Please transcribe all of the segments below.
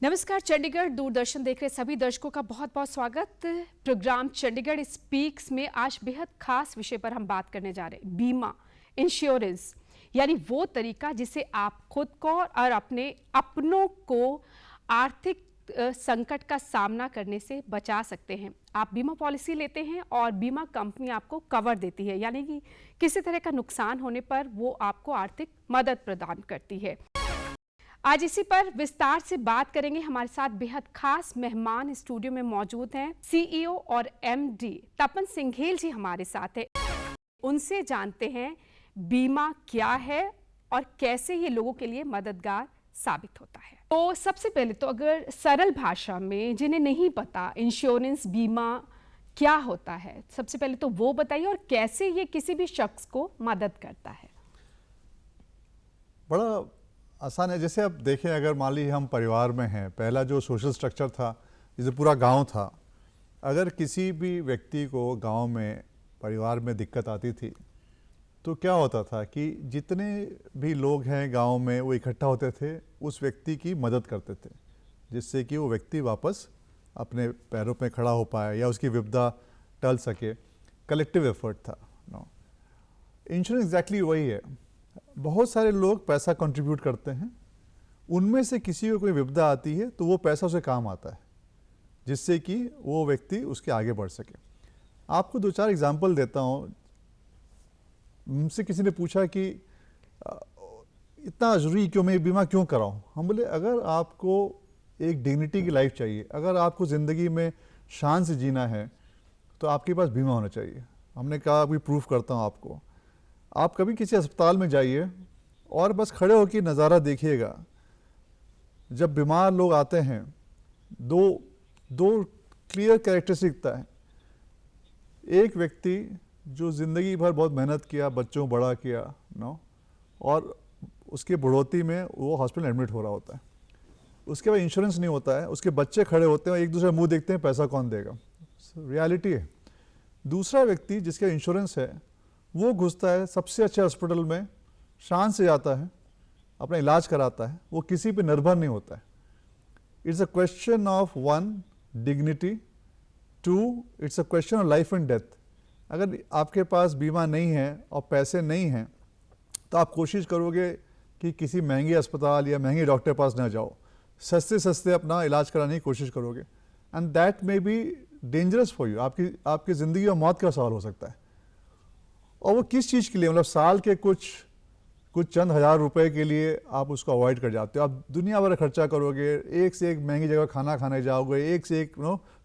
नमस्कार, चंडीगढ़ दूरदर्शन देख रहे सभी दर्शकों का बहुत बहुत स्वागत। प्रोग्राम चंडीगढ़ स्पीक्स में आज बेहद खास विषय पर हम बात करने जा रहे हैं, बीमा, इंश्योरेंस, यानी वो तरीका जिसे आप खुद को और अपने अपनों को आर्थिक संकट का सामना करने से बचा सकते हैं। आप बीमा पॉलिसी लेते हैं और बीमा कंपनी आपको कवर देती है, यानी कि किसी तरह का नुकसान होने पर वो आपको आर्थिक मदद प्रदान करती है। आज इसी पर विस्तार से बात करेंगे। हमारे साथ बेहद खास मेहमान स्टूडियो में मौजूद हैं। सीईओ और एमडी तपन सिंघेल जी हमारे साथ हैं। उनसे जानते हैं बीमा क्या है और कैसे ये लोगों के लिए मददगार साबित होता है। तो सबसे पहले तो अगर सरल भाषा में जिन्हें नहीं पता इंश्योरेंस बीमा क्या होता है, सबसे पहले तो वो बताइए और कैसे ये किसी भी शख्स को मदद करता है। बड़ा आसान है। जैसे आप देखें, अगर मान लीजिए हम परिवार में हैं, पहला जो सोशल स्ट्रक्चर था, जैसे पूरा गांव था, अगर किसी भी व्यक्ति को गांव में परिवार में दिक्कत आती थी तो क्या होता था कि जितने भी लोग हैं गांव में वो इकट्ठा होते थे, उस व्यक्ति की मदद करते थे, जिससे कि वो व्यक्ति वापस अपने पैरों पे खड़ा हो पाए या उसकी विपदा टल सके। कलेक्टिव एफर्ट था। इंश्योरेंस एग्जैक्टली वही है। बहुत सारे लोग पैसा कंट्रीब्यूट करते हैं, उनमें से किसी को कोई विपदा आती है तो वो पैसा उसे काम आता है, जिससे कि वो व्यक्ति उसके आगे बढ़ सके। आपको दो चार एग्जांपल देता हूँ। मुझसे किसी ने पूछा कि इतना ज़रूरी क्यों, मैं बीमा क्यों कराऊँ? हम बोले, अगर आपको एक डिग्निटी की लाइफ चाहिए, अगर आपको ज़िंदगी में शान से जीना है तो आपके पास बीमा होना चाहिए। हमने कहा अभी प्रूफ करता हूँ आपको। आप कभी किसी अस्पताल में जाइए और बस खड़े होकर नज़ारा देखिएगा। जब बीमार लोग आते हैं, दो क्लियर कैरेक्टरिस्टिक दिखता है। एक व्यक्ति जो ज़िंदगी भर बहुत मेहनत किया, बच्चों को बड़ा किया और उसके बुढ़ोती में वो हॉस्पिटल एडमिट हो रहा होता है, उसके बाद इंश्योरेंस नहीं होता है, उसके बच्चे खड़े होते हैं, एक दूसरे मुंह देखते हैं, पैसा कौन देगा। रियलिटी है। दूसरा व्यक्ति जिसका इंश्योरेंस है, वो घुसता है सबसे अच्छे हॉस्पिटल में, शान से जाता है, अपना इलाज कराता है, वो किसी पे निर्भर नहीं होता है। It's a question of one dignity, two it's a question of life and death. अगर आपके पास बीमा नहीं है और पैसे नहीं हैं तो आप कोशिश करोगे कि किसी महंगे अस्पताल या महंगे डॉक्टर के पास ना जाओ, सस्ते अपना इलाज कराने की कोशिश करोगे, and that may be dangerous for you. आपकी ज़िंदगी और मौत का सवाल हो सकता है। और वो किस चीज़ के लिए, मतलब साल के कुछ चंद हज़ार रुपए के लिए आप उसको अवॉइड कर जाते हो। आप दुनिया भर खर्चा करोगे, एक से एक महंगी जगह खाना खाने जाओगे, एक से एक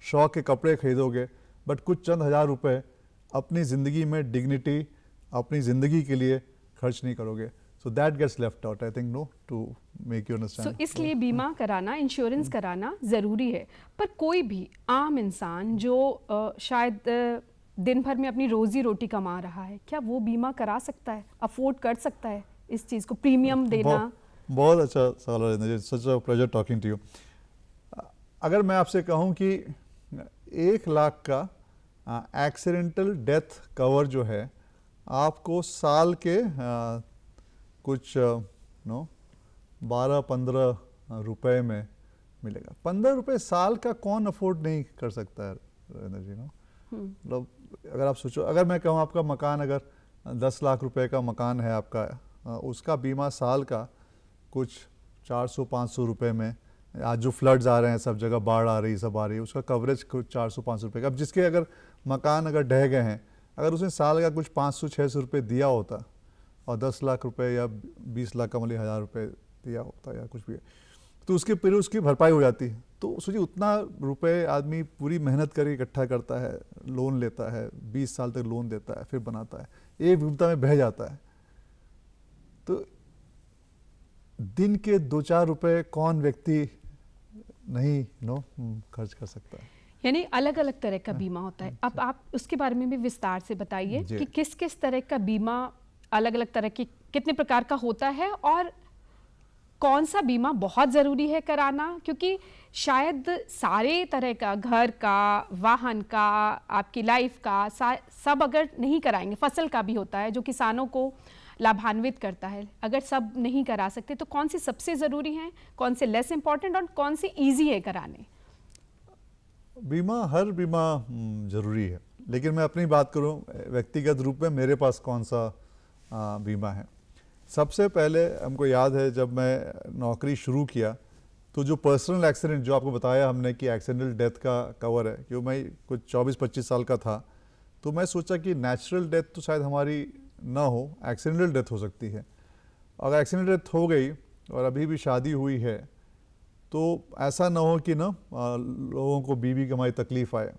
शौक के कपड़े खरीदोगे, बट कुछ चंद हज़ार रुपए अपनी ज़िंदगी में डिग्निटी, अपनी ज़िंदगी के लिए खर्च नहीं करोगे। So that gets left out, I think, to make you understand. So इसलिए बीमा कराना, इंश्योरेंस कराना ज़रूरी है। पर कोई भी आम इंसान जो शायद दिन भर में अपनी रोजी रोटी कमा रहा है, क्या वो बीमा करा सकता है, अफोर्ड कर सकता है इस चीज़ को, प्रीमियम देना? बहुत अच्छा सवाल है। Such a pleasure talking to you. अगर मैं आपसे कहूँ कि 1 लाख का एक्सीडेंटल डेथ कवर जो है आपको साल के कुछ 12-15 रुपए में मिलेगा। 15 रुपए साल का कौन अफोर्ड नहीं कर सकता है रविंद्र जी? मतलब अगर आप सोचो, अगर मैं कहूँ आपका मकान अगर 10 लाख रुपए का मकान है आपका, उसका बीमा साल का कुछ 400-500 रुपए में, आज जो फ्लड्स आ रहे हैं, सब जगह बाढ़ आ रही है, सब आ रही है, उसका कवरेज कुछ 400-500 रुपये का। अब जिसके अगर मकान अगर ढह गए हैं, अगर उसने साल का कुछ 500-600 रुपये दिया होता और 10 लाख रुपए या 20 लाख का, मतलब 1000 रुपये दिया होता या कुछ भी, तो उसके फिर उसकी भरपाई हो जाती है। तो सोचिए, उतना रुपए आदमी पूरी मेहनत करके इकट्ठा करता है, लोन लेता है, 20 साल तक लोन देता है, फिर बनाता है, एक विपदा में बह जाता है। तो दिन के 2-4 रुपए कौन व्यक्ति नहीं खर्च कर सकता है? यानी अलग अलग तरह का बीमा होता है। अब आप उसके बारे में भी विस्तार से बताइए कि किस किस तरह का बीमा, अलग अलग तरह की, कितने प्रकार का होता है और कौन सा बीमा बहुत ज़रूरी है कराना, क्योंकि शायद सारे तरह का, घर का, वाहन का, आपकी लाइफ का, सब अगर नहीं कराएंगे, फसल का भी होता है जो किसानों को लाभान्वित करता है? अगर सब नहीं करा सकते तो कौन सी सबसे ज़रूरी है, कौन से लेस इम्पॉर्टेंट और कौन से ईजी है कराने? बीमा, हर बीमा जरूरी है, लेकिन मैं अपनी बात करूं व्यक्तिगत रूप में मेरे पास कौन सा बीमा है। सबसे पहले हमको याद है जब मैं नौकरी शुरू किया तो जो पर्सनल एक्सीडेंट जो आपको बताया हमने कि एक्सीडेंटल डेथ का कवर है, क्यों मैं कुछ 24-25 साल का था तो मैं सोचा कि नेचुरल डेथ तो शायद हमारी ना हो, एक्सीडेंटल डेथ हो सकती है। अगर एक्सीडेंटल डेथ हो गई और अभी भी शादी हुई है तो ऐसा ना हो कि ना लोगों को बीवी की हमारी तकलीफ़ आए।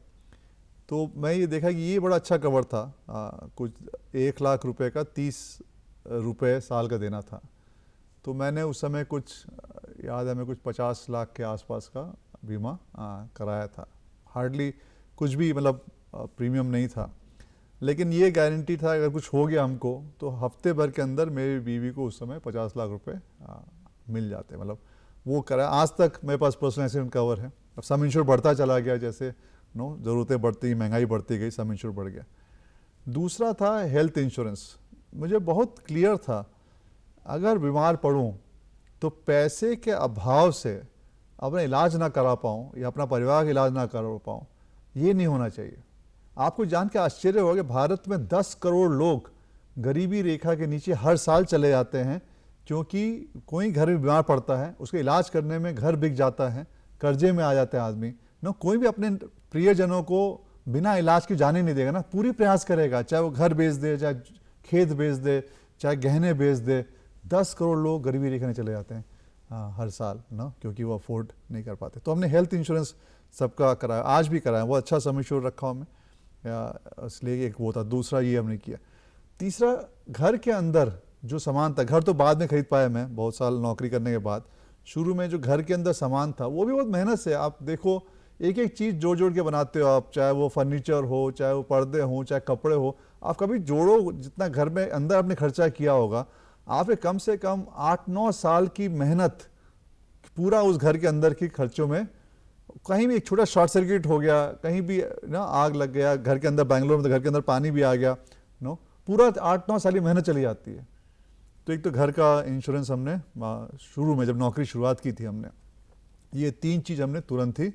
तो मैं ये देखा कि ये बड़ा अच्छा कवर था, कुछ 1 लाख रुपए का 30 रुपए साल का देना था। तो मैंने उस समय कुछ याद है, मैं कुछ 50 लाख के आसपास का बीमा कराया था। हार्डली कुछ भी मतलब प्रीमियम नहीं था, लेकिन ये गारंटी था अगर कुछ हो गया हमको तो हफ्ते भर के अंदर मेरी बीवी को उस समय 50 लाख रुपए मिल जाते। मतलब वो कराया। आज तक मेरे पास पर्सनल एक्सीडेंट कवर है। अब सम इंश्योर बढ़ता चला गया, जैसे ज़रूरतें बढ़ती, महंगाई बढ़ती गई, सम इंश्योर बढ़ गया। दूसरा था हेल्थ इंश्योरेंस। मुझे बहुत क्लियर था अगर बीमार पड़ूं तो पैसे के अभाव से अपना इलाज ना करा पाऊँ या अपना परिवार का इलाज ना करा पाऊँ, ये नहीं होना चाहिए। आपको जान के आश्चर्य होगा कि भारत में 10 करोड़ लोग गरीबी रेखा के नीचे हर साल चले जाते हैं, क्योंकि कोई घर में बीमार पड़ता है, उसके इलाज करने में घर बिक जाता है, कर्जे में आ जाता है आदमी। कोई भी अपने प्रियजनों को बिना इलाज के जाने नहीं देगा ना, पूरी प्रयास करेगा, चाहे वो घर बेच दे, चाहे खेत बेच दे, चाहे गहने बेच दे। 10 करोड़ लोग गरीबी रेखा में चले जाते हैं हर साल ना, क्योंकि वो अफोर्ड नहीं कर पाते। तो हमने हेल्थ इंश्योरेंस सबका कराया, आज भी कराया, वो अच्छा सम इंश्योर रखा हूँ मैं, इसलिए एक वो था। दूसरा ये हमने किया। तीसरा, घर के अंदर जो सामान था, घर तो बाद में खरीद पाया मैं बहुत साल नौकरी करने के बाद। शुरू में जो घर के अंदर सामान था वो भी बहुत मेहनत से, आप देखो एक एक चीज़ जोड़ जोड़ के बनाते हो आप, चाहे वो फर्नीचर हो, चाहे वो पर्दे हो, चाहे कपड़े हो। आप कभी जोड़ो जितना घर में अंदर आपने खर्चा किया होगा, आपने कम से कम 8-9 साल की मेहनत पूरा उस घर के अंदर के खर्चों में। कहीं भी एक छोटा शॉर्ट सर्किट हो गया, कहीं भी ना आग लग गया घर के अंदर, बेंगलोर में तो घर के अंदर पानी भी आ गया, पूरा 8-9 साल की मेहनत चली जाती है। तो एक तो घर का इंश्योरेंस हमने शुरू में जब नौकरी शुरुआत की थी हमने, ये 3 चीज़ हमने तुरंत ही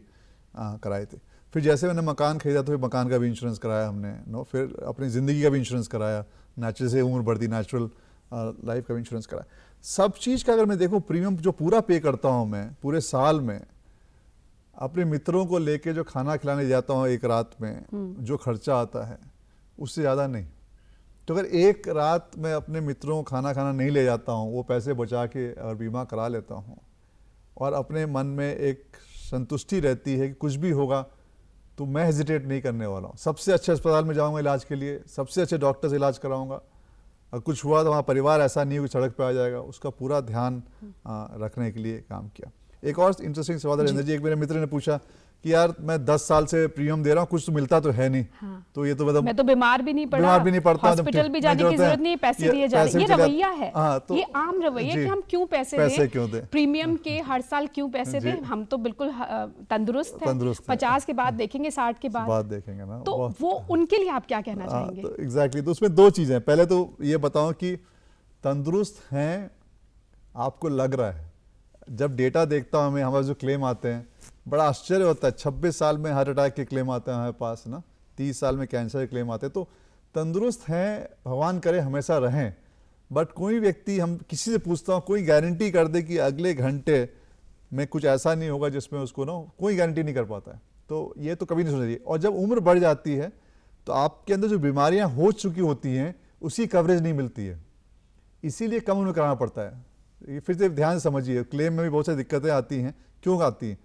कराए थे। फिर जैसे मैंने मकान खरीदा तो फिर मकान का भी इंश्योरेंस कराया हमने, फिर अपनी ज़िंदगी का भी इंश्योरेंस कराया, नेचुरल से उम्र बढ़ती, नेचुरल लाइफ का भी इंश्योरेंस कराया। सब चीज़ का अगर मैं देखूँ प्रीमियम जो पूरा पे करता हूँ मैं पूरे साल में, अपने मित्रों को लेके जो खाना खिलाने जाता हूँ एक रात में, जो खर्चा आता है उससे ज़्यादा नहीं। तो अगर एक रात में अपने मित्रों को खाना नहीं ले जाता हूँ, वो पैसे बचा के और बीमा करा लेता हूँ, और अपने मन में एक संतुष्टि रहती है कि कुछ भी होगा तो मैं हेजिटेट नहीं करने वाला हूँ। सबसे अच्छे अस्पताल में जाऊँगा इलाज के लिए, सबसे अच्छे डॉक्टर से इलाज कराऊँगा। और कुछ हुआ तो हमारा परिवार ऐसा नहीं हो कि सड़क पे आ जाएगा, उसका पूरा ध्यान रखने के लिए काम किया। एक और इंटरेस्टिंग सवाल है रेंद्र जी, एक मेरे मित्र ने पूछा कि यार मैं 10 साल से प्रीमियम दे रहा हूँ, कुछ तो मिलता तो है नहीं। हाँ। तो ये तो मतलब मैं तो बीमार भी नहीं पड़ता, हॉस्पिटल भी जाने की जरूरत नहीं, पैसे दिए जा रहे हैं। ये रवैया है, ये आम रवैया कि हम क्यों पैसे दें, प्रीमियम के हर साल क्यों पैसे दें। हम तो बिल्कुल तंदुरुस्त हैं, 50 के बाद देखेंगे, 60 के बाद देखेंगे ना। तो वो उनके लिए आप क्या कहना चाहेंगे? एग्जैक्टली, तो उसमें 2 चीजें। पहले तो ये बताओ कि तंदुरुस्त हैं आपको लग रहा है, जब डेटा देखता हूँ मैं, हमारे जो क्लेम आते हैं बड़ा आश्चर्य होता है। 26 साल में हार्ट अटैक के क्लेम आते हैं हमारे पास ना, 30 साल में कैंसर के क्लेम आते हैं। तो तंदुरुस्त हैं, भगवान करे हमेशा रहें। बट कोई व्यक्ति, हम किसी से पूछता हूँ, कोई गारंटी कर दे कि अगले घंटे में कुछ ऐसा नहीं होगा जिसमें उसको ना, कोई गारंटी नहीं कर पाता है। तो ये तो कभी नहीं सोचना चाहिए। और जब उम्र बढ़ जाती है तो आपके अंदर जो बीमारियाँ हो चुकी होती हैं उसकी कवरेज नहीं मिलती है, इसीलिए कम उम्र कराना पड़ता है। ये फिर से ध्यान से समझिए, क्लेम में भी बहुत सारी दिक्कतें आती हैं। क्यों आती हैं?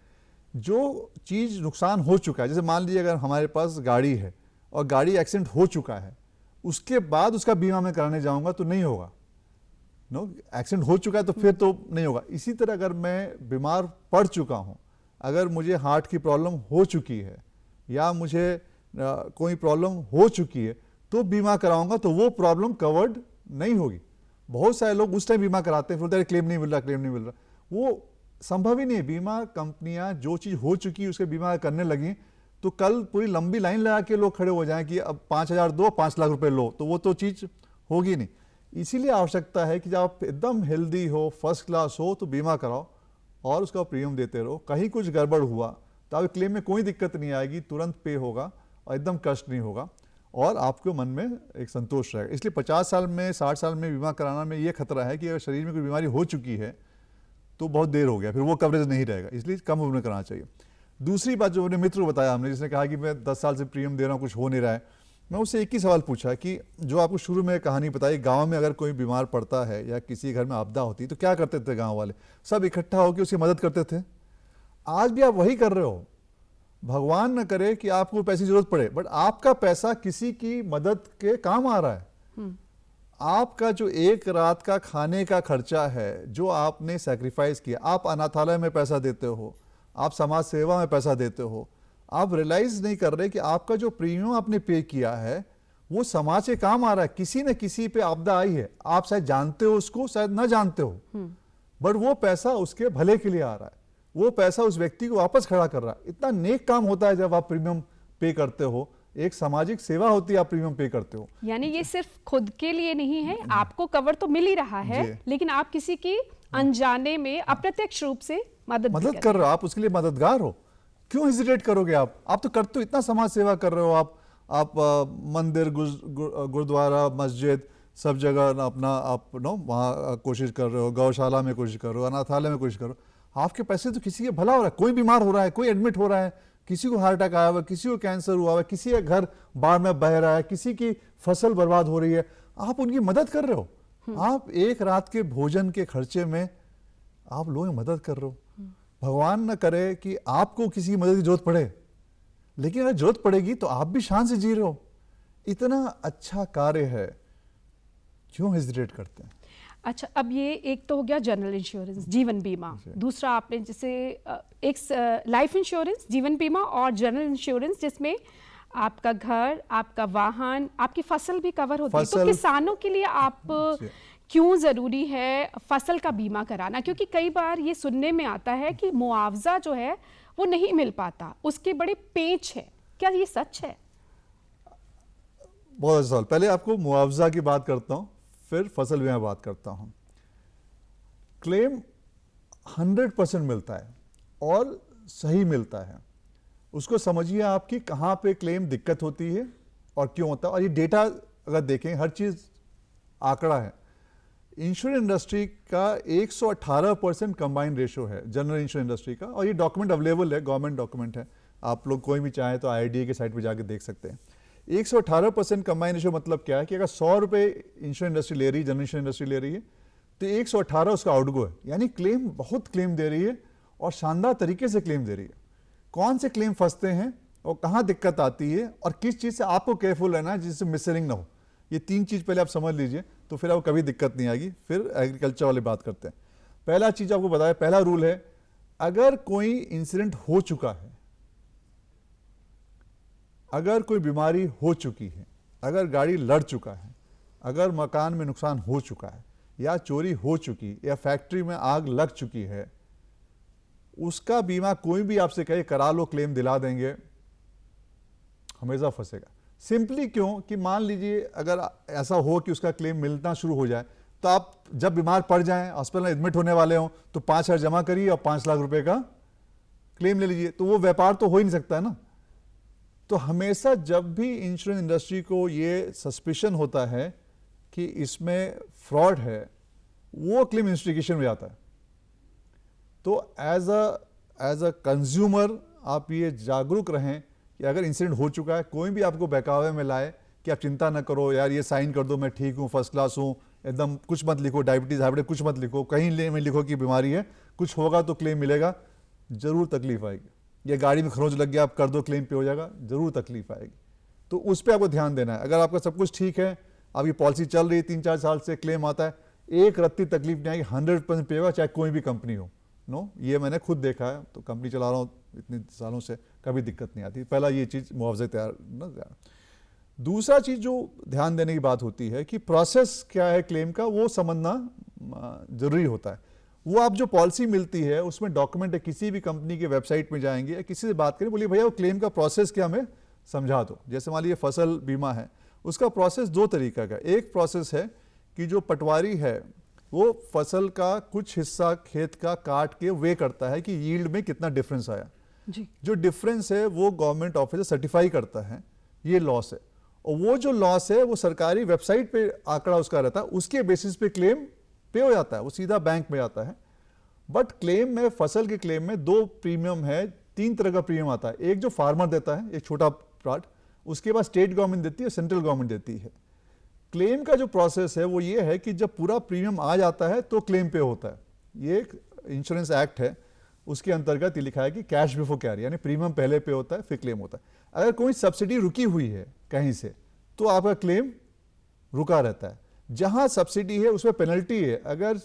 जो चीज़ नुकसान हो चुका है, जैसे मान लीजिए अगर हमारे पास गाड़ी है और गाड़ी एक्सीडेंट हो चुका है, उसके बाद उसका बीमा मैं कराने जाऊंगा तो नहीं होगा। एक्सीडेंट हो चुका है तो फिर तो नहीं होगा। इसी तरह अगर मैं बीमार पड़ चुका हूं, अगर मुझे हार्ट की प्रॉब्लम हो चुकी है या मुझे कोई प्रॉब्लम हो चुकी है तो बीमा कराऊंगा, तो वो प्रॉब्लम कवर्ड नहीं होगी। बहुत सारे लोग उस टाइम बीमा कराते हैं, फिर क्लेम नहीं मिल रहा, वो संभव ही नहीं है। बीमा कंपनियां जो चीज़ हो चुकी है उसके बीमा करने लगी तो कल पूरी लंबी लाइन लगा के लोग खड़े हो जाएं कि अब 5,000 दो, 5 लाख रुपए लो, तो वो तो चीज़ होगी नहीं। इसीलिए आवश्यकता है कि जब आप एकदम हेल्दी हो, फर्स्ट क्लास हो, तो बीमा कराओ और उसका प्रीमियम देते रहो। कहीं कुछ गड़बड़ हुआ तो आपके क्लेम में कोई दिक्कत नहीं आएगी, तुरंत पे होगा और एकदम कष्ट नहीं होगा और आपके मन में एक संतोष रहेगा। इसलिए 50 साल में 60 साल में बीमा कराना में ये खतरा है कि अगर शरीर में कोई बीमारी हो चुकी है तो बहुत देर हो गया, फिर वो कवरेज नहीं रहेगा, इसलिए कम उम्र में कराना चाहिए। दूसरी बात जो अपने मित्र को बताया हमने, जिसने कहा कि मैं 10 साल से प्रीमियम दे रहा हूँ, कुछ हो नहीं रहा है, मैं उससे एक ही सवाल पूछा कि जो आपको शुरू में कहानी बताई, गांव में अगर कोई बीमार पड़ता है या किसी घर में आपदा होती तो क्या करते थे गांव वाले? सब इकट्ठा होकर उसकी मदद करते थे। आज भी आप वही कर रहे हो। भगवान न करे कि आपको पैसे की जरूरत पड़े, बट आपका पैसा किसी की मदद के काम आ रहा है। आपका जो एक रात का खाने का खर्चा है जो आपने सैक्रिफाइस किया, आप अनाथालय में पैसा देते हो, आप समाज सेवा में पैसा देते हो, आप रियलाइज नहीं कर रहे कि आपका जो प्रीमियम आपने पे किया है वो समाज के काम आ रहा है। किसी न किसी पे आपदा आई है, आप शायद जानते हो उसको, शायद न जानते हो, बट वो पैसा उसके भले के लिए आ रहा है, वो पैसा उस व्यक्ति को वापस खड़ा कर रहा है। इतना नेक काम होता है जब आप प्रीमियम पे करते हो, एक सामाजिक सेवा होती है आप प्रीमियम पे करते हो। यानी ये सिर्फ खुद के लिए नहीं है, आपको कवर तो मिल ही रहा है, लेकिन आप किसी की अनजाने में अप्रत्यक्ष रूप से मदद कर रहे हो, आप उसके लिए मददगार हो। क्यों हेजिटेट करोगे? आप तो करते हो, इतना समाज सेवा कर रहे हो। आप मंदिर, गुरुद्वारा, मस्जिद, सब जगह अपना आप वहाँ कोशिश कर रहे हो, गौशाला में कोशिश कर रहे हो, अनाथालय में कोशिश कर रहे हो। आपके पैसे तो किसी के भला हो रहा है, कोई बीमार हो रहा है, कोई एडमिट हो रहा है, किसी को हार्ट अटैक आया हुआ है, किसी को कैंसर हुआ है, किसी का घर बाढ़ में बह रहा है, किसी की फसल बर्बाद हो रही है, आप उनकी मदद कर रहे हो। आप एक रात के भोजन के खर्चे में आप लोगों की मदद कर रहे हो। भगवान न करे कि आपको किसी की मदद की जरूरत पड़े, लेकिन अगर जरूरत पड़ेगी तो आप भी शान से जी रहे हो। इतना अच्छा कार्य है, क्यों हेजिटेट करते हैं? अच्छा, अब ये एक तो हो गया जनरल इंश्योरेंस, जीवन बीमा। दूसरा आपने जैसे एक लाइफ इंश्योरेंस, जीवन बीमा और जनरल इंश्योरेंस जिसमें आपका घर, आपका वाहन, आपकी फसल भी कवर होती है। तो किसानों के लिए आप क्यों ज़रूरी है फसल का बीमा कराना? क्योंकि कई बार ये सुनने में आता है कि मुआवजा जो है वो नहीं मिल पाता, उसके बड़े पेच है, क्या ये सच है? बहुत अच्छा सवाल। पहले आपको मुआवजा की बात करता हूँ, फिर फसल बीमा बात करता हूँ। क्लेम 100% मिलता है और सही मिलता है। उसको समझिए आपकी कहाँ पे क्लेम दिक्कत होती है और क्यों होता है। और ये डेटा अगर देखें, हर चीज़ आंकड़ा है। इंश्योरेंस इंडस्ट्री का 118% कंबाइन रेशो है जनरल इंश्योरेंस इंडस्ट्री का, और ये डॉक्यूमेंट अवेलेबल है, गवर्नमेंट डॉक्यूमेंट है, आप लोग कोई भी चाहें तो IRDAI के साइट पे जाके देख सकते हैं। 118% कंबाइन रेशो मतलब क्या है कि अगर 100 रुपये इंश्योरेंस इंडस्ट्री ले रही है, जनरल इंश्योरेंस इंडस्ट्री ले रही है, तो 118 उसका आउटगो है, यानी क्लेम बहुत क्लेम दे रही है और शानदार तरीके से क्लेम दे रही है। कौन से क्लेम फंसते हैं और कहाँ दिक्कत आती है और किस चीज़ से आपको केयरफुल रहना है जिससे मिसलिंग ना हो, ये 3 चीज़ पहले आप समझ लीजिए, तो फिर आपको कभी दिक्कत नहीं आएगी। फिर एग्रीकल्चर वाले बात करते हैं। पहला चीज़ आपको बताया, पहला रूल है, अगर कोई इंसिडेंट हो चुका है, अगर कोई बीमारी हो चुकी है, अगर गाड़ी लड़ चुका है, अगर मकान में नुकसान हो चुका है, या चोरी हो चुकी, या फैक्ट्री में आग लग चुकी है, उसका बीमा कोई भी आपसे कहे करा लो, क्लेम दिला देंगे, हमेशा फंसेगा। सिंपली क्यों कि मान लीजिए अगर ऐसा हो कि उसका क्लेम मिलना शुरू हो जाए, तो आप जब बीमार पड़ जाएं, हॉस्पिटल में एडमिट होने वाले हों, तो 5,000 जमा करिए और 5 लाख रुपए का क्लेम ले लीजिए, तो वो व्यापार तो हो ही नहीं सकता है ना। तो हमेशा जब भी इंश्योरेंस इंडस्ट्री को ये सस्पिशन होता है कि इसमें फ्रॉड है, वो क्लेम इन्वेस्टिगेशन में जाता है। तो एज अ कंज्यूमर आप ये जागरूक रहें कि अगर इंसिडेंट हो चुका है, कोई भी आपको बहकावे में लाए कि आप चिंता न करो यार, ये साइन कर दो, मैं ठीक हूँ, फर्स्ट क्लास हूँ, एकदम कुछ मत लिखो, डायबिटीज हाइब्रिड कुछ मत लिखो, कहीं में लिखो कि बीमारी है, कुछ होगा तो क्लेम मिलेगा, जरूर तकलीफ आएगी। ये गाड़ी में खरोंच लग गया, आप कर दो, क्लेम पे हो जाएगा, जरूर तकलीफ आएगी। तो उस पर आपको ध्यान देना है। अगर आपका सब कुछ ठीक है, आपकी पॉलिसी चल रही है, 3-4 साल से क्लेम आता है, एक रत्ती तकलीफ नहीं आएगी, 100% पे होगा, चाहे कोई भी कंपनी हो। नो, ये मैंने खुद देखा है, तो कंपनी चला रहा हूँ इतने सालों से, कभी दिक्कत नहीं आती। पहला ये चीज़ मुआवजे तैयार न। दूसरा चीज़ जो ध्यान देने की बात होती है कि प्रोसेस क्या है क्लेम का, वो समझना जरूरी होता है। वो आप जो पॉलिसी मिलती है उसमें डॉक्यूमेंट है, किसी भी कंपनी के वेबसाइट में जाएंगे या किसी से बात करें, बोलिए भैया वो क्लेम का प्रोसेस क्या हमें समझा दो। जैसे मान लीजिए फसल बीमा है, उसका प्रोसेस 2 तरीका का। एक प्रोसेस है कि जो पटवारी है वो फसल का कुछ हिस्सा खेत का काट के वे करता है कि यील्ड में कितना डिफरेंस आया। जी। जो डिफरेंस है वो गवर्नमेंट ऑफिसर सर्टिफाई करता है, ये लॉस है। और वो जो लॉस है वो सरकारी वेबसाइट पे आंकड़ा उसका रहता है, उसके बेसिस पे क्लेम पे हो जाता है, वो सीधा बैंक में आता है। बट क्लेम में, फसल के क्लेम में दो प्रीमियम है, तीन तरह का प्रीमियम आता है। एक जो फार्मर देता है, एक छोटा पार्ट, उसके बाद स्टेट गवर्नमेंट देती है, सेंट्रल गवर्नमेंट देती है। क्लेम का जो प्रोसेस है वो ये है कि जब पूरा प्रीमियम आ जाता है तो क्लेम पे होता है। ये एक इंश्योरेंस एक्ट है, उसके अंतर्गत ये लिखा है कि कैश बिफोर कैरी, यानी प्रीमियम पहले पे होता है फिर क्लेम होता है। अगर कोई सब्सिडी रुकी हुई है कहीं से तो आपका क्लेम रुका रहता है। जहां सब्सिडी है उसमें पेनल्टी है। अगर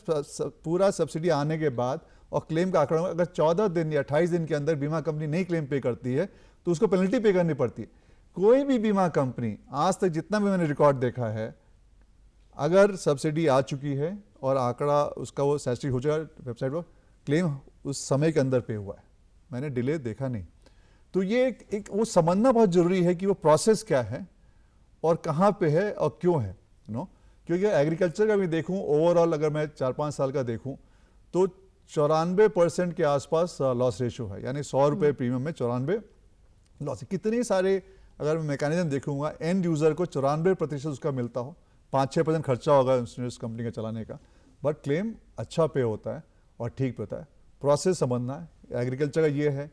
पूरा सब्सिडी आने के बाद और क्लेम का आंकड़ा अगर 14 दिन या 28 दिन के अंदर बीमा कंपनी नहीं क्लेम पे करती है तो उसको पेनल्टी पे करनी पड़ती है। कोई भी बीमा कंपनी आज तक जितना भी मैंने रिकॉर्ड देखा है, अगर सब्सिडी आ चुकी है और आंकड़ा उसका वो सैचुरेट हो जाएगा वेबसाइट पर, क्लेम उस समय के अंदर पे हुआ है, मैंने डिले देखा नहीं। तो ये एक वो समझना बहुत जरूरी है कि वो प्रोसेस क्या है और कहाँ पे है और क्यों है, क्योंकि एग्रीकल्चर का भी देखूं ओवरऑल, अगर मैं 4-5 साल का देखूं तो 94% के आसपास लॉस रेशियो है, यानी 100 रुपये प्रीमियम में 94 लॉस है। कितने सारे अगर मैं मैकेनिज्म देखूंगा, एंड यूजर को 94% उसका मिलता हो, 5-6% खर्चा होगा इंश्योरेंस कंपनी का चलाने का, बट क्लेम अच्छा पे होता है और ठीक पे होता है। प्रोसेस समझना है। एग्रीकल्चर का ये है,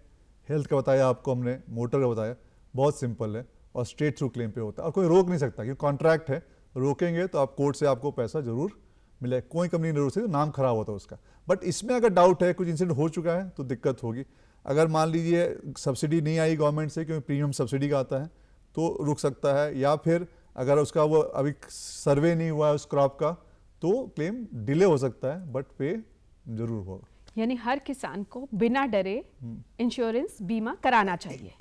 हेल्थ का बताया आपको हमने, मोटर का बताया, बहुत सिंपल है और स्ट्रेट थ्रू क्लेम पे होता है और कोई रोक नहीं सकता, क्योंकि कॉन्ट्रैक्ट है, रोकेंगे तो आप कोर्ट से आपको पैसा जरूर मिले। कोई कंपनी नहीं रोक सकती, नाम खराब होता है उसका। बट इसमें अगर डाउट है, कुछ इंसिडेंट हो चुका है तो दिक्कत होगी। अगर मान लीजिए सब्सिडी नहीं आई गवर्नमेंट से, क्योंकि प्रीमियम सब्सिडी का आता है, तो रुक सकता है। या फिर अगर उसका वो अभी सर्वे नहीं हुआ है उस क्रॉप का तो क्लेम डिले हो सकता है, बट पे जरूर होगा। यानी हर किसान को बिना डरे इंश्योरेंस बीमा कराना चाहिए।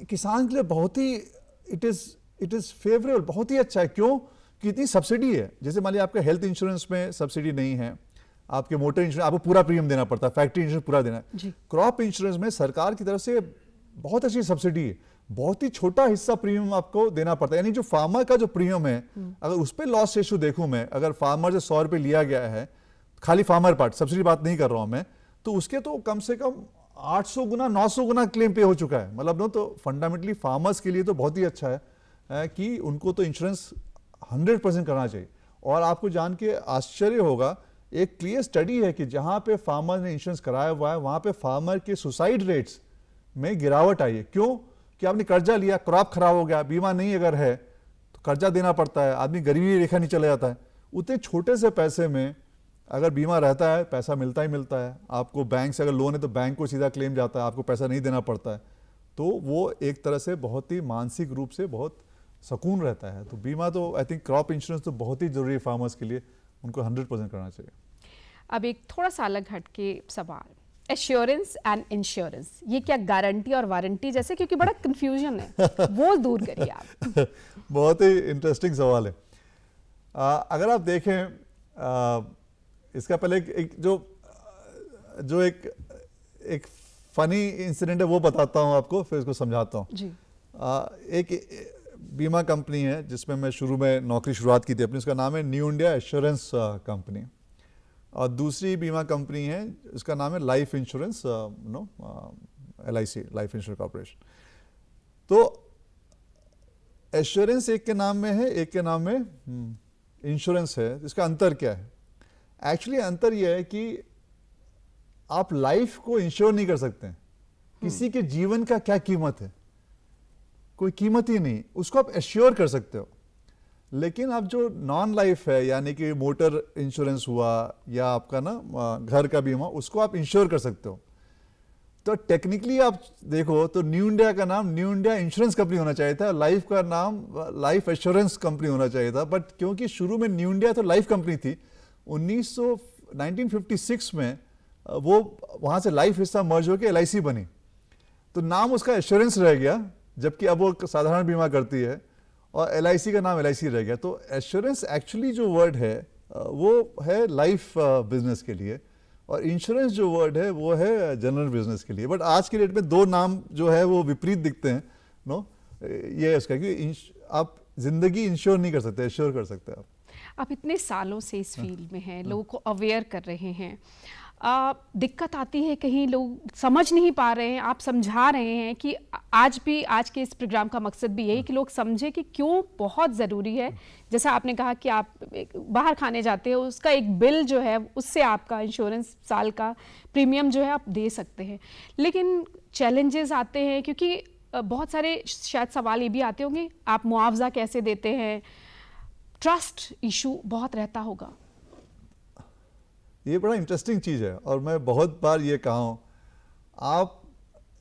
किसान के लिए बहुत ही इट इज फेवरेबल, बहुत ही अच्छा है। क्यों? कि इतनी सब्सिडी है। जैसे मान लीजिए आपका हेल्थ इंश्योरेंस में सब्सिडी नहीं है, आपके मोटर इंश्योरेंस आपको पूरा प्रीमियम देना पड़ता है, फैक्ट्री इंश्योरेंस पूरा देना है। क्रॉप इंश्योरेंस में सरकार की तरफ से बहुत अच्छी सब्सिडी है, बहुत ही छोटा हिस्सा प्रीमियम आपको देना पड़ता है। यानी जो फार्मर का जो प्रीमियम है, अगर उस पर लॉस रेशियो देखूं मैं, अगर फार्मर से 100 रुपये लिया गया है, खाली फार्मर पार्ट, सब्सिडी बात नहीं कर रहा हूं मैं, तो उसके तो कम से कम 800 गुना 900 गुना क्लेम पे हो चुका है। मतलब तो फंडामेंटली फार्मर्स के लिए तो बहुत ही अच्छा है कि उनको तो इंश्योरेंस 100% करना चाहिए। और आपको जान के आश्चर्य होगा, एक क्लियर स्टडी है कि जहां पे फार्मर ने इंश्योरेंस कराया हुआ है वहां पे फार्मर के सुसाइड रेट्स में गिरावट आई है। क्यों? कि आपने कर्जा लिया, क्रॉप खराब हो गया, बीमा नहीं अगर है तो कर्जा देना पड़ता है, आदमी गरीबी रेखा नहीं चला जाता है। उतने छोटे से पैसे में अगर बीमा रहता है, पैसा मिलता ही मिलता है। आपको बैंक से अगर लोन है तो बैंक को सीधा क्लेम जाता है, आपको पैसा नहीं देना पड़ता है। तो वो एक तरह से बहुत ही मानसिक रूप से बहुत सुकून रहता है। तो बीमा तो आई थिंक क्रॉप इंश्योरेंस तो बहुत ही जरूरी है फार्मर्स के लिए, उनको 100% करना चाहिए। अब एक थोड़ा सा अलग हटके सवाल, एश्योरेंस एंड इंश्योरेंस, ये क्या गारंटी और वारंटी जैसे, क्योंकि बड़ा कंफ्यूजन है, वो दूर करिए आप। बहुत ही इंटरेस्टिंग सवाल है। अगर आप देखें, इसका पहले एक फनी इंसिडेंट है वो बताता हूँ आपको, फिर इसको समझाता हूँ। एक बीमा कंपनी है जिसमें मैं शुरू में नौकरी शुरुआत की थी अपनी, उसका नाम है न्यू इंडिया एश्योरेंस कंपनी। और दूसरी बीमा कंपनी है इसका नाम है life insurance LIC, life insurance corporation. तो एश्योरेंस एक के नाम में है, एक के नाम में इंश्योरेंस है। इसका अंतर क्या है? एक्चुअली अंतर यह है कि आप लाइफ को इंश्योर नहीं कर सकते। किसी के जीवन का क्या कीमत है? कोई कीमत ही नहीं, उसको आप एश्योर कर सकते हो। लेकिन आप जो नॉन लाइफ है, यानी कि मोटर इंश्योरेंस हुआ या आपका ना घर का बीमा, उसको आप इंश्योर कर सकते हो। तो टेक्निकली आप देखो तो न्यू इंडिया का नाम न्यू इंडिया इंश्योरेंस कंपनी होना चाहिए था, लाइफ का नाम लाइफ एश्योरेंस कंपनी होना चाहिए था। बट क्योंकि शुरू में न्यू इंडिया तो लाइफ कंपनी थी, 1956 में वो वहां से लाइफ हिस्सा मर्ज होकर LIC बनी, तो नाम उसका एश्योरेंस रह गया, जबकि अब वो साधारण बीमा करती है, और LIC का नाम LIC रह गया। तो एश्योरेंस एक्चुअली जो वर्ड है वो है लाइफ बिजनेस के लिए, और इंश्योरेंस जो वर्ड है वो है जनरल बिजनेस के लिए। बट आज के डेट में दो नाम जो है वो विपरीत दिखते हैं। ये है उसका कि आप जिंदगी इंश्योर नहीं कर सकते, एश्योर कर सकते हैं आप। आप इतने सालों से इस फील्ड में हैं, लोगों को अवेयर कर रहे हैं, दिक्कत आती है कहीं लोग समझ नहीं पा रहे हैं, आप समझा रहे हैं कि आज के इस प्रोग्राम का मकसद भी यही कि लोग समझे कि क्यों बहुत ज़रूरी है। जैसा आपने कहा कि आप बाहर खाने जाते हो, उसका एक बिल जो है उससे आपका इंश्योरेंस साल का प्रीमियम जो है आप दे सकते हैं। लेकिन चैलेंजेस आते हैं क्योंकि बहुत सारे शायद सवाल ये भी आते होंगे, आप मुआवजा कैसे देते हैं, ट्रस्ट इशू बहुत रहता होगा। ये बड़ा इंटरेस्टिंग चीज़ है और मैं बहुत बार ये कहा हूँ, आप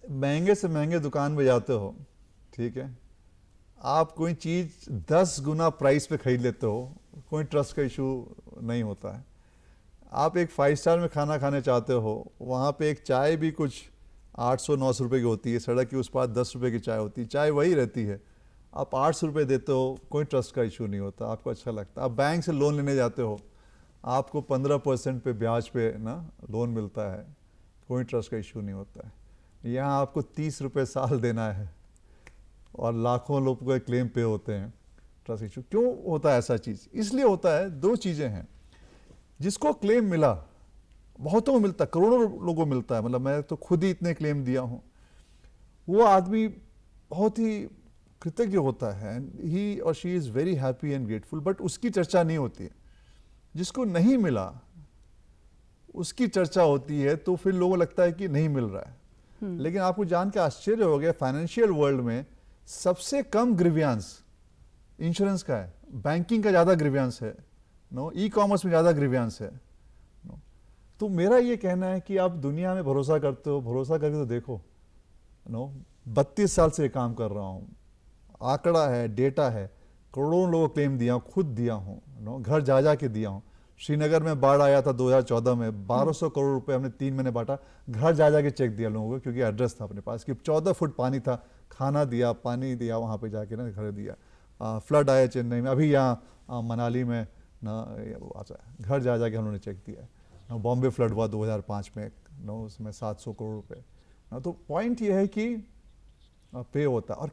महंगे से महंगे दुकान में जाते हो, ठीक है, आप कोई चीज़ 10 गुना प्राइस पे खरीद लेते हो, कोई ट्रस्ट का इशू नहीं होता है। आप एक 5 स्टार में खाना खाने चाहते हो, वहाँ पे एक चाय भी कुछ 800-900 रुपये की होती है, सड़क के उस पार 10 रुपये की चाय होती है, चाय वही रहती है, आप 800 रुपये देते हो, कोई ट्रस्ट का इशू नहीं होता, आपको अच्छा लगता है। आप बैंक से लोन लेने जाते हो, आपको 15% पे ब्याज पे ना लोन मिलता है, कोई ट्रस्ट का इशू नहीं होता है। यहाँ आपको 30 रुपये साल देना है और लाखों लोगों के क्लेम पे होते हैं। ट्रस्ट इशू क्यों होता है ऐसा चीज़? इसलिए होता है, दो चीज़ें हैं। जिसको क्लेम मिला, बहुतों को मिलता है, करोड़ों लोगों को मिलता है, मतलब मैं तो खुद ही इतने क्लेम दिया हूँ, वो आदमी बहुत ही कृतज्ञ होता है, ही और she is very happy and grateful, but उसकी चर्चा नहीं होती है। जिसको नहीं मिला उसकी चर्चा होती है, तो फिर लोगों को लगता है कि नहीं मिल रहा है। लेकिन आपको जान के आश्चर्य हो गया, फाइनेंशियल वर्ल्ड में सबसे कम ग्रीवियांस इंश्योरेंस का है, बैंकिंग का ज़्यादा ग्रीवियांस है, नो, ई कॉमर्स में ज़्यादा ग्रीवियांस है, नो। तो मेरा ये कहना है कि आप दुनिया में भरोसा करते हो, भरोसा करके तो देखो, नो। 32 साल से काम कर रहा हूँ, आंकड़ा है, डेटा है, करोड़ों लोगों को क्लेम दिया हूँ, खुद दिया हूँ, नो, घर जा जा के दिया हूँ। श्रीनगर में बाढ़ आया था 2014 में, 1200 करोड़ रुपए हमने 3 महीने बांटा, घर जा जा के चेक दिया लोगों को, क्योंकि एड्रेस था अपने पास कि 14 फुट पानी था, खाना दिया, पानी दिया, वहाँ पे जाके ना घर दिया। फ्लड आया चेन्नई में, अभी यहाँ मनाली में ना, घर जा जा के हम लोगों ने चेक दिया। बॉम्बे फ्लड हुआ 2005 में, नो, उसमें 700 करोड़ रुपए ना। तो पॉइंट ये है कि पे होता है। और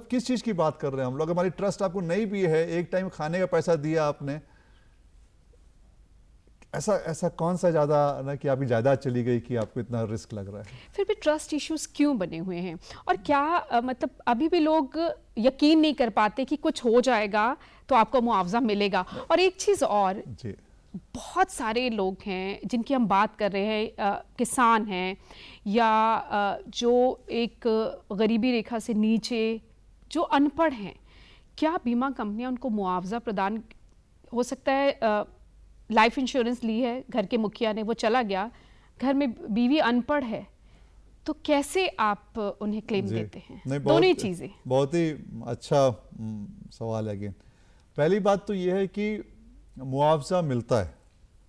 किस चीज़ की बात कर रहे हैं हम लोग? हमारी ट्रस्ट आपको नहीं भी है, एक टाइम खाने का पैसा दिया आपने, ऐसा कौन सा ज़्यादा ना कि आपकी जायदाद चली गई कि आपको इतना रिस्क लग रहा है? फिर भी ट्रस्ट इश्यूज क्यों बने हुए हैं? और क्या मतलब अभी भी लोग यकीन नहीं कर पाते कि कुछ हो जाएगा तो आपको मुआवजा मिलेगा? और एक चीज़ और जी, बहुत सारे लोग हैं जिनकी हम बात कर रहे हैं, किसान हैं या जो एक गरीबी रेखा से नीचे, जो अनपढ़ हैं, क्या बीमा कंपनियां उनको मुआवजा प्रदान, हो सकता है लाइफ इंश्योरेंस ली है घर के मुखिया ने, वो चला गया, घर में बीवी अनपढ़ है, तो कैसे आप उन्हें क्लेम देते हैं? नहीं, दोनों ही चीज़ें। बहुत ही अच्छा सवाल है। अगेन, पहली बात तो ये है कि मुआवजा मिलता है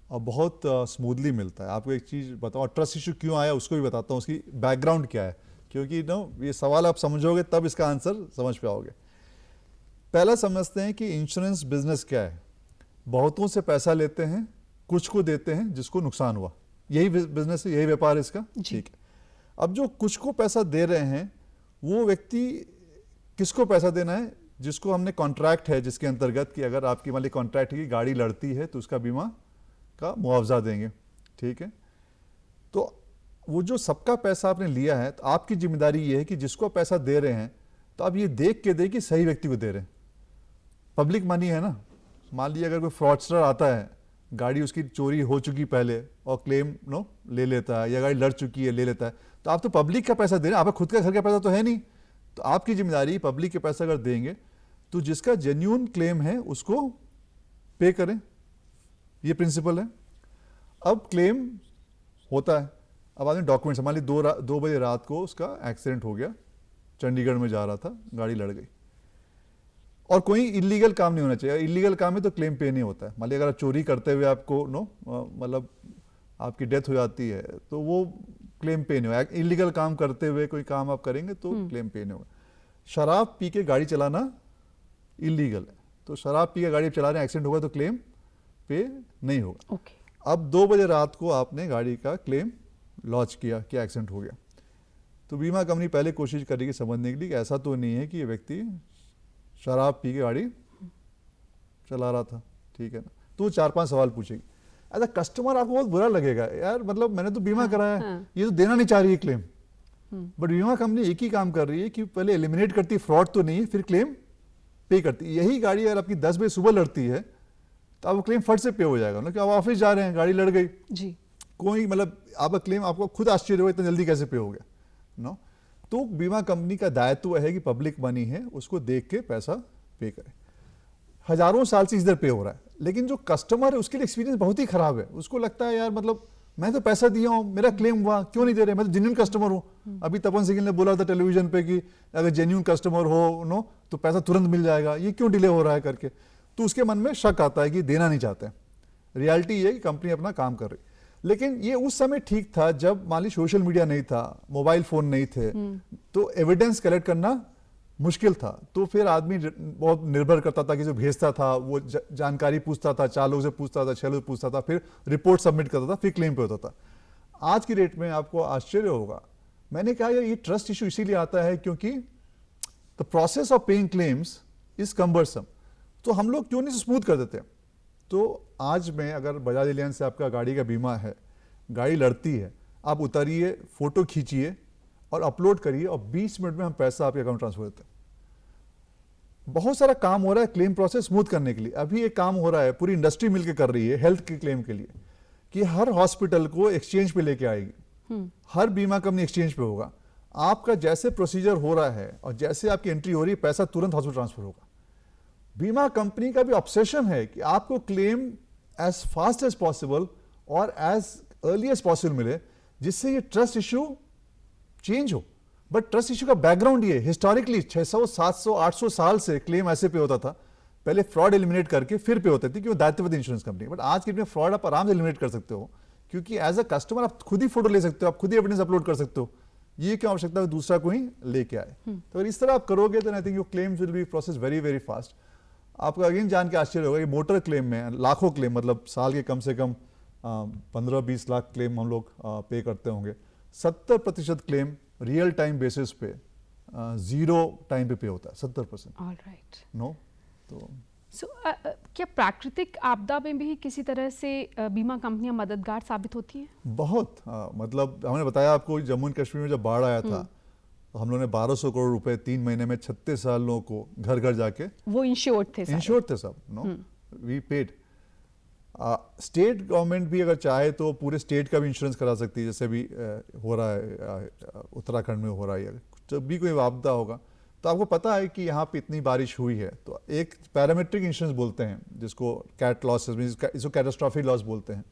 और बहुत स्मूथली मिलता है। आपको एक चीज़ बताओ, और ट्रस्ट इशू क्यों आया उसको भी बताता हूँ, उसकी बैकग्राउंड क्या है, क्योंकि नो, ये सवाल आप समझोगे तब इसका आंसर समझ पाओगे। पहला समझते हैं कि इंश्योरेंस बिजनेस क्या है। बहुतों से पैसा लेते हैं, कुछ को देते हैं जिसको नुकसान हुआ, यही बिजनेस है, यही व्यापार है इसका, ठीक है। अब जो कुछ को पैसा दे रहे हैं, वो व्यक्ति किसको पैसा देना है? जिसको हमने कॉन्ट्रैक्ट है, जिसके अंतर्गत कि अगर आपकी मान ली कॉन्ट्रैक्ट की गाड़ी लड़ती है तो उसका बीमा का मुआवजा देंगे, ठीक है। तो वो जो सबका पैसा आपने लिया है, तो आपकी जिम्मेदारी ये है कि जिसको पैसा दे रहे हैं तो आप ये देख के दें कि सही व्यक्ति को दे रहे हैं। पब्लिक मनी है ना, मान लीजिए अगर कोई फ्रॉडस्टर आता है, गाड़ी उसकी चोरी हो चुकी पहले और क्लेम नो ले लेता है, या गाड़ी लड़ चुकी है ले लेता है, तो आप तो पब्लिक का पैसा दे रहे हैं, आपका खुद का घर का पैसा तो है नहीं। तो आपकी जिम्मेदारी पब्लिक के पैसा अगर देंगे तो जिसका जेन्युइन क्लेम है उसको पे करें, ये प्रिंसिपल है। अब क्लेम होता है, अब आदमी डॉक्यूमेंट्स, मान ली 2 बजे रात को उसका एक्सीडेंट हो गया, चंडीगढ़ में जा रहा था, गाड़ी लड़ गई, और कोई इलीगल काम नहीं होना चाहिए। इलीगल काम में तो क्लेम पे नहीं होता है। मान लीजिए अगर आप चोरी करते हुए आपको मतलब आपकी डेथ हो जाती है तो वो क्लेम पे नहीं होगा। इलीगल काम करते हुए कोई काम आप करेंगे तो क्लेम पे नहीं होगा। शराब पी के गाड़ी चलाना इलीगल है, तो शराब पी के गाड़ी चला रहे हैं, एक्सीडेंट होगा तो क्लेम पे नहीं होगा। अब 2 बजे रात को आपने गाड़ी का क्लेम लॉन्च किया कि एक्सीडेंट हो गया, तो बीमा कंपनी पहले कोशिश करेगी समझने के लिए कि ऐसा तो नहीं है कि ये व्यक्ति शराब पी के गाड़ी चला रहा था, ठीक है ना, तो वो 4-5 सवाल पूछेगी। एज अ कस्टमर आपको बहुत बुरा लगेगा, यार मतलब मैंने तो बीमा कराया है, ये तो देना नहीं चाह रही है क्लेम। बट बीमा कंपनी एक ही काम कर रही है कि पहले एलिमिनेट करती है फ्रॉड तो नहीं है, फिर क्लेम पे करती है। यही गाड़ी अगर आपकी 10 बजे सुबह लड़ती है तो आपको क्लेम फट से पे हो जाएगा, मतलब कि आप ऑफिस जा रहे हैं, गाड़ी लड़ गई जी, कोई मतलब आपका क्लेम आपको खुद आश्चर्य होगा इतना जल्दी कैसे पे हो गया, नो। तो बीमा कंपनी का दायित्व है कि पब्लिक मनी है उसको देख के पैसा पे करे। हजारों साल से इधर पे हो रहा है, लेकिन जो कस्टमर है उसके लिए एक्सपीरियंस बहुत ही खराब है। उसको लगता है यार मतलब मैं तो पैसा दिया हूँ, मेरा क्लेम हुआ, क्यों नहीं दे रहे, मैं तो जेन्युइन कस्टमर हूँ। अभी तपन सिंह ने बोला था टेलीविजन पे कि अगर जेन्युइन कस्टमर हो नो तो पैसा तुरंत मिल जाएगा, ये क्यों डिले हो रहा है करके। तो उसके मन में शक आता है कि देना नहीं चाहते। रियलिटी ये है कि कंपनी अपना काम कर रही। लेकिन ये उस समय ठीक था जब मान ली सोशल मीडिया नहीं था, मोबाइल फोन नहीं थे, तो एविडेंस कलेक्ट करना मुश्किल था। तो फिर आदमी बहुत निर्भर करता था कि जो भेजता था वो जानकारी पूछता था, 4 लोग से पूछता था, 6 लोग पूछता था, फिर रिपोर्ट सबमिट करता था, फिर क्लेम पे होता था। आज की डेट में आपको आश्चर्य होगा, मैंने कहा यार ये ट्रस्ट इशू इसीलिए आता है क्योंकि the process of paying claims is cumbersome. तो हम लोग क्यों नहीं स्मूथ कर देते। तो आज में अगर बजाज एलियंस से आपका गाड़ी का बीमा है, गाड़ी लड़ती है, आप उतारिए, फोटो खींचिए और अपलोड करिए और 20 मिनट में हम पैसा आपके अकाउंट ट्रांसफर देते हैं। बहुत सारा काम हो रहा है क्लेम प्रोसेस स्मूथ करने के लिए। अभी एक काम हो रहा है, पूरी इंडस्ट्री मिलकर कर रही है हेल्थ के क्लेम के लिए, कि हर हॉस्पिटल को एक्सचेंज पे लेके आएगी, हर बीमा कंपनी एक्सचेंज पे होगा। आपका जैसे प्रोसीजर हो रहा है और जैसे आपकी एंट्री हो रही है, पैसा तुरंत हॉस्पिटल ट्रांसफर होगा। बीमा कंपनी का भी ऑब्सेशन है कि आपको claim as fast as possible और एज अर्ली एज पॉसिबल मिले, जिससे ये ट्रस्ट इश्यू चेंज हो। बट ट्रस्ट इश्यू का बैकग्राउंड ये हिस्टोरिकली 600, 700, 800 साल से क्लेम ऐसे पे होता था। पहले फ्रॉड एलिमिनेट करके फिर पे होते थे कि वो दायित्वबद्ध इंश्योरेंस कंपनी। बट आज के डेट में फ्रॉड आप आराम से एलिमिनेट कर सकते हो, क्योंकि एज अ कस्टमर आप खुद ही फोटो ले सकते हो, आप खुद ही एविडेंस अपलोड कर सकते हो। ये क्यों आवश्यकता है दूसरा कोई लेके आए। तो अगर इस तरह आप करोगे तो I think your claims will be process very very fast. आपको अगेन जान के आश्चर्य होगा कि मोटर क्लेम में लाखों क्लेम, मतलब साल के कम से कम 15-20 लाख क्लेम हम लोग पे करते होंगे। 70% क्लेम रियल टाइम बेसिस पे 0 टाइम पे होता है, 70%। ऑलराइट। नो तो क्या प्राकृतिक आपदा में भी किसी तरह से बीमा कंपनियां मददगार साबित होती हैं? बहुत मतलब हमने बताया आपको जम्मू एंड कश्मीर में जब बाढ़ आया था तो हम लोगों ने 1200 करोड़ रुपए 3 महीने में 36 साल लोगों को घर घर जाके वो इंश्योर्ड थे, इंश्योर्ड थे सब। No we paid. State government भी अगर चाहे तो पूरे स्टेट का भी इंश्योरेंस करा सकती है, जैसे भी हो रहा है उत्तराखंड में हो रहा है। जब भी कोई आपदा होगा तो आपको पता है कि यहाँ पे इतनी बारिश हुई है, तो एक पैरामेट्रिक इंश्योरेंस बोलते हैं जिसको कैट लॉसेस, इसको कैटास्ट्रॉफिक लॉस बोलते हैं।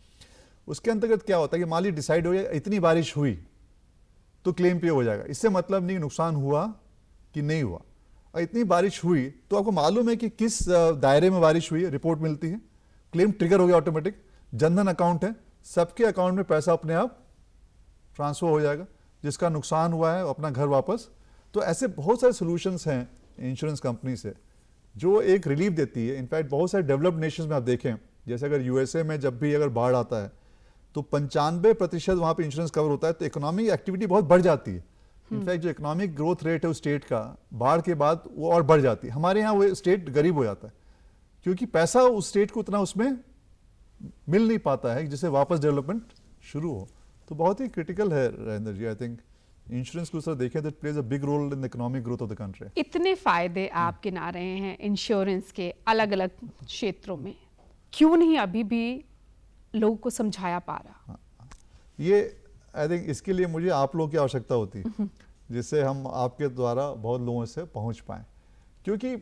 उसके अंतर्गत क्या होता है कि मान ली डिसाइड हो गया इतनी बारिश हुई तो क्लेम पे हो जाएगा। इससे मतलब नहीं नुकसान हुआ कि नहीं हुआ। और इतनी बारिश हुई तो आपको मालूम है कि किस दायरे में बारिश हुई है, रिपोर्ट मिलती है, क्लेम ट्रिगर हो गया ऑटोमेटिक। जनधन अकाउंट है, सबके अकाउंट में पैसा अपने आप ट्रांसफर हो जाएगा, जिसका नुकसान हुआ है अपना घर वापस। तो ऐसे बहुत सारे सोल्यूशंस हैं इंश्योरेंस कंपनी से जो एक रिलीफ देती है। इनफैक्ट बहुत सारे डेवलप्ड नेशंस में आप देखें, जैसे अगर यूएसए में जब भी अगर बाढ़ आता है तो 95% वहाँ पे इंश्योरेंस कवर होता है, तो इकोनॉमिक एक्टिविटी बहुत बढ़ जाती है। इनफैक्ट जो इकोनॉमिक ग्रोथ रेट है उस स्टेट का बाढ़ के बाद वो और बढ़ जाती है। हमारे यहाँ वो स्टेट गरीब हो जाता है क्योंकि पैसा उस स्टेट को उतना उसमें मिल नहीं पाता है जिससे वापस डेवलपमेंट शुरू हो। तो बहुत ही क्रिटिकल है Rajendra ji. I think insurance को सर देखें that plays a big role in the economic growth of the country. इतने फायदे आप गिना रहे हैं इंश्योरेंस के अलग अलग क्षेत्रों में, क्यों नहीं अभी भी लोगों को समझाया पा रहा? ये आई थिंक इसके लिए मुझे आप लोगों की आवश्यकता होती है जिससे हम आपके द्वारा बहुत लोगों से पहुंच पाएं। क्योंकि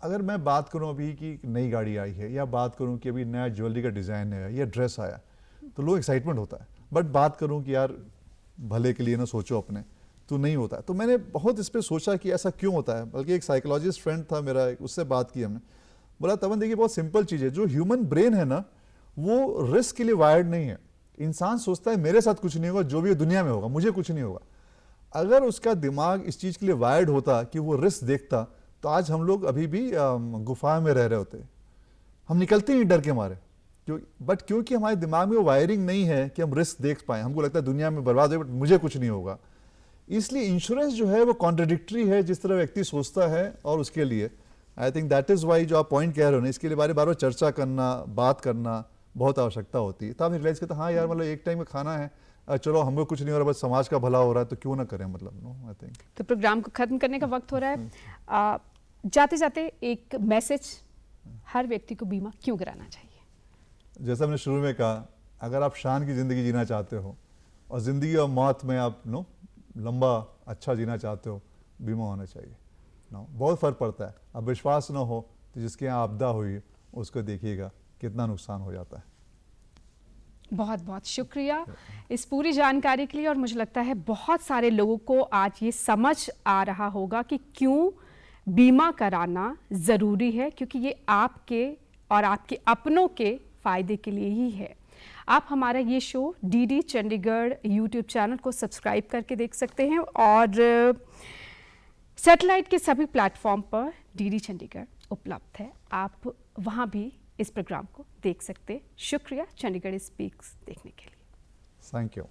अगर मैं बात करूं अभी कि नई गाड़ी आई है या बात करूं कि अभी नया ज्वेलरी का डिज़ाइन है या ड्रेस आया तो लोग एक्साइटमेंट होता है। बट बात करूं कि यार भले के लिए ना सोचो अपने, तो नहीं होता है। तो मैंने बहुत इस पर सोचा कि ऐसा क्यों होता है। बल्कि एक साइकोलॉजिस्ट फ्रेंड था मेरा, उससे बात की हमने, बोला तवन देखिए बहुत सिंपल चीज़ है, जो ह्यूमन ब्रेन है ना वो रिस्क के लिए वायर्ड नहीं है। इंसान सोचता है मेरे साथ कुछ नहीं होगा, जो भी दुनिया में होगा मुझे कुछ नहीं होगा। अगर उसका दिमाग इस चीज़ के लिए वायर्ड होता कि वो रिस्क देखता तो आज हम लोग अभी भी गुफा में रह रहे होते, हम निकलते नहीं डर के मारे। बट क्योंकि हमारे दिमाग में वो वायरिंग नहीं है कि हम रिस्क देख पाए, हमको लगता है दुनिया में बर्बाद हो बट मुझे कुछ नहीं होगा। इसलिए इंश्योरेंस जो है वो कॉन्ट्रडिक्टरी है जिस तरह व्यक्ति सोचता है और उसके लिए। I think that is why जो आप पॉइंट कह रहे हो ना, इसके लिए बार बार चर्चा करना, बात करना बहुत आवश्यकता होती है। तब आप रियलाइज करते हैं हाँ यार, मतलब एक टाइम का खाना है, चलो हमको कुछ नहीं हो रहा, बस समाज का भला हो रहा है, तो क्यों ना करें, मतलब नो आई थिंक। तो प्रोग्राम को खत्म करने का वक्त हो रहा है। जाते जाते एक मैसेज, हर व्यक्ति को बीमा क्यों कराना चाहिए? जैसा मैंने शुरू में कहा, अगर आप शान की ज़िंदगी जीना चाहते हो और ज़िंदगी और मौत में आप लंबा अच्छा जीना चाहते हो, बीमा होना चाहिए। बहुत फ़र्क पड़ता है। अब विश्वास ना हो तो जिसके यहाँ आपदा हुई उसको देखिएगा कितना नुकसान हो जाता है। बहुत बहुत शुक्रिया इस पूरी जानकारी के लिए। और मुझे लगता है बहुत सारे लोगों को आज ये समझ आ रहा होगा कि क्यों बीमा कराना ज़रूरी है, क्योंकि ये आपके और आपके अपनों के फ़ायदे के लिए ही है। आप हमारा ये show DD Chandigarh YouTube channel को सब्सक्राइब करके देख सकते हैं और सैटेलाइट के सभी प्लेटफॉर्म पर डीडी चंडीगढ़ उपलब्ध है। आप वहाँ भी इस प्रोग्राम को देख सकते हैं। शुक्रिया चंडीगढ़ स्पीक्स देखने के लिए। Thank you.